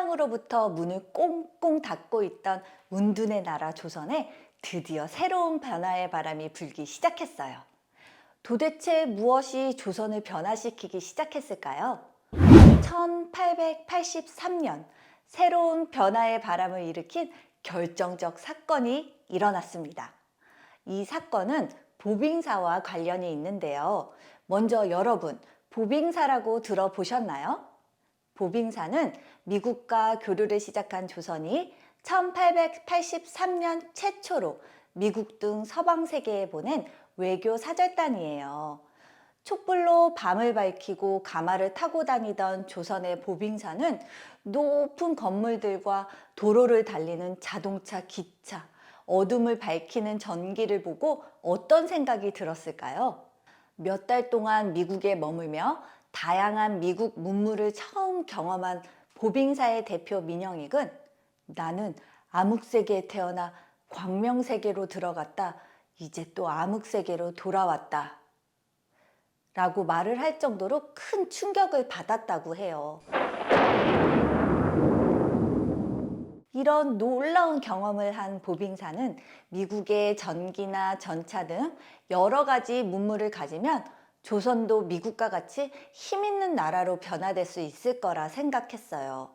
천황으로부터 문을 꽁꽁 닫고 있던 운둔의 나라 조선에 드디어 새로운 변화의 바람이 불기 시작했어요. 도대체 무엇이 조선을 변화시키기 시작했을까요? 1883년 새로운 변화의 바람을 일으킨 결정적 사건이 일어났습니다. 이 사건은 보빙사와 관련이 있는데요. 먼저 여러분, 보빙사라고 들어보셨나요? 보빙사는 미국과 교류를 시작한 조선이 1883년 최초로 미국 등 서방 세계에 보낸 외교 사절단이에요. 촛불로 밤을 밝히고 가마를 타고 다니던 조선의 보빙사는 높은 건물들과 도로를 달리는 자동차, 기차, 어둠을 밝히는 전기를 보고 어떤 생각이 들었을까요? 몇 달 동안 미국에 머물며 다양한 미국 문물을 처음 경험한 보빙사의 대표 민영익은 나는 암흑세계에 태어나 광명세계로 들어갔다. 이제 또 암흑세계로 돌아왔다. 라고 말을 할 정도로 큰 충격을 받았다고 해요. 이런 놀라운 경험을 한 보빙사는 미국의 전기나 전차 등 여러 가지 문물을 가지면 조선도 미국과 같이 힘있는 나라로 변화될 수 있을 거라 생각했어요.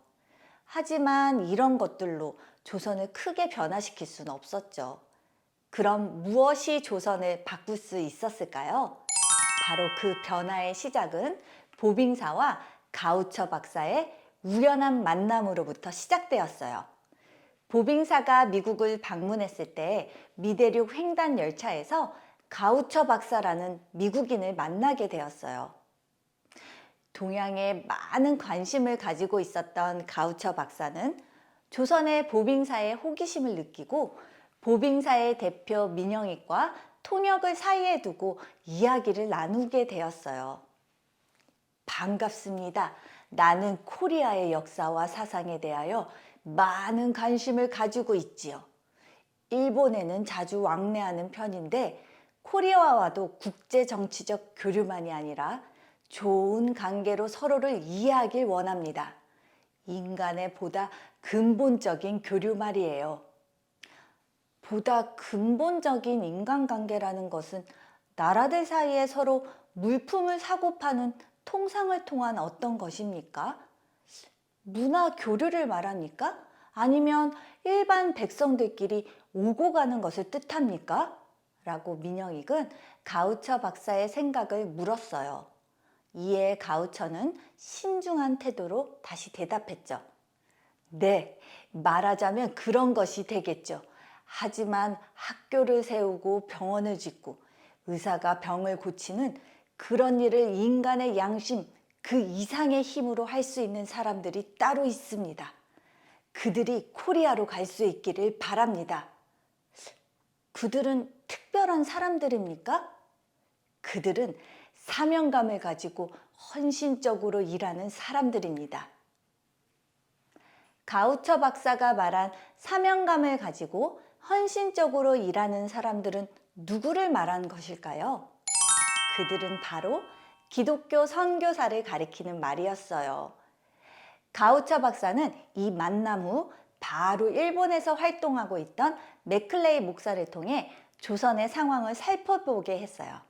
하지만 이런 것들로 조선을 크게 변화시킬 수는 없었죠. 그럼 무엇이 조선을 바꿀 수 있었을까요? 바로 그 변화의 시작은 보빙사와 가우처 박사의 우연한 만남으로부터 시작되었어요. 보빙사가 미국을 방문했을 때 미대륙 횡단 열차에서 가우처 박사라는 미국인을 만나게 되었어요. 동양에 많은 관심을 가지고 있었던 가우처 박사는 조선의 보빙사의 호기심을 느끼고 보빙사의 대표 민영익과 통역을 사이에 두고 이야기를 나누게 되었어요. 반갑습니다. 나는 코리아의 역사와 사상에 대하여 많은 관심을 가지고 있지요. 일본에는 자주 왕래하는 편인데 코리아와도 국제 정치적 교류만이 아니라 좋은 관계로 서로를 이해하길 원합니다. 인간의 보다 근본적인 교류 말이에요. 보다 근본적인 인간관계라는 것은 나라들 사이에 서로 물품을 사고 파는 통상을 통한 어떤 것입니까? 문화 교류를 말합니까? 아니면 일반 백성들끼리 오고 가는 것을 뜻합니까? 라고 민영익은 가우처 박사의 생각을 물었어요. 이에 가우처는 신중한 태도로 다시 대답했죠. 네, 말하자면 그런 것이 되겠죠. 하지만 학교를 세우고 병원을 짓고 의사가 병을 고치는 그런 일을 인간의 양심 그 이상의 힘으로 할 수 있는 사람들이 따로 있습니다. 그들이 코리아로 갈 수 있기를 바랍니다. 그들은 특별한 사람들입니까? 그들은 사명감을 가지고 헌신적으로 일하는 사람들입니다. 가우처 박사가 말한 사명감을 가지고 헌신적으로 일하는 사람들은 누구를 말하는 것일까요? 그들은 바로 기독교 선교사를 가리키는 말이었어요. 가우처 박사는 이 만남 후 바로 일본에서 활동하고 있던 맥클레이 목사를 통해 조선의 상황을 살펴보게 했어요.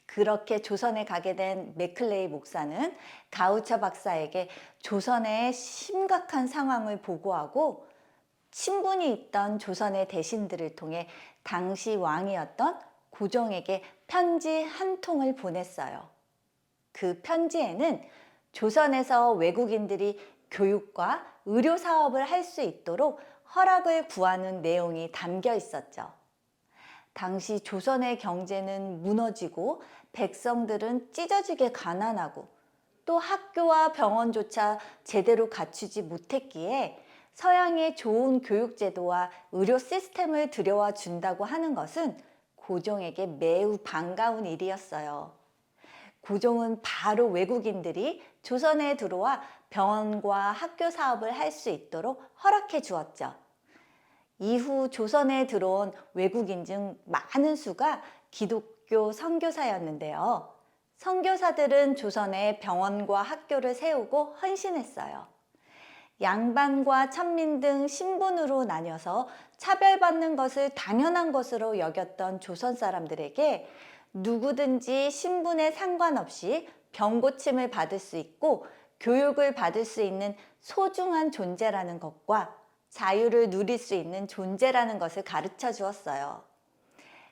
그렇게 조선에 가게 된 맥클레이 목사는 가우처 박사에게 조선의 심각한 상황을 보고하고 친분이 있던 조선의 대신들을 통해 당시 왕이었던 고종에게 편지 한 통을 보냈어요. 그 편지에는 조선에서 외국인들이 교육과 의료 사업을 할 수 있도록 허락을 구하는 내용이 담겨 있었죠. 당시 조선의 경제는 무너지고 백성들은 찢어지게 가난하고 또 학교와 병원조차 제대로 갖추지 못했기에 서양의 좋은 교육제도와 의료 시스템을 들여와 준다고 하는 것은 고종에게 매우 반가운 일이었어요. 고종은 바로 외국인들이 조선에 들어와 병원과 학교 사업을 할 수 있도록 허락해 주었죠. 이후 조선에 들어온 외국인 중 많은 수가 기독교 선교사였는데요. 선교사들은 조선에 병원과 학교를 세우고 헌신했어요. 양반과 천민 등 신분으로 나뉘어서 차별받는 것을 당연한 것으로 여겼던 조선 사람들에게 누구든지 신분에 상관없이 병고침을 받을 수 있고 교육을 받을 수 있는 소중한 존재라는 것과 자유를 누릴 수 있는 존재라는 것을 가르쳐 주었어요.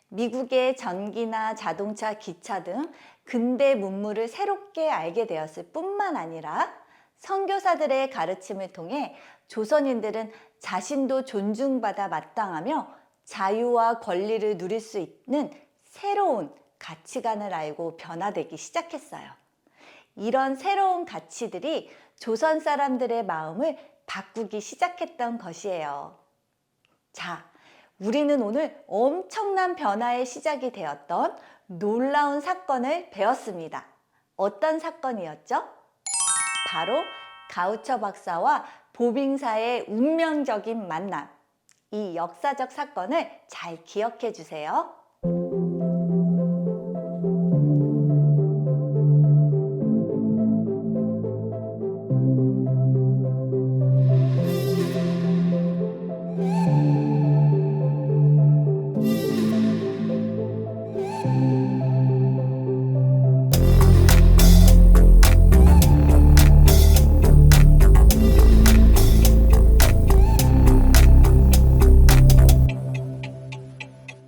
미국의 전기나 자동차, 기차 등 근대 문물을 새롭게 알게 되었을 뿐만 아니라 선교사들의 가르침을 통해 조선인들은 자신도 존중받아 마땅하며 자유와 권리를 누릴 수 있는 새로운 가치관을 알고 변화되기 시작했어요. 이런 새로운 가치들이 조선 사람들의 마음을 바꾸기 시작했던 것이에요. 자, 우리는 오늘 엄청난 변화의 시작이 되었던 놀라운 사건을 배웠습니다. 어떤 사건이었죠? 바로 가우처 박사와 보빙사의 운명적인 만남. 이 역사적 사건을 잘 기억해 주세요.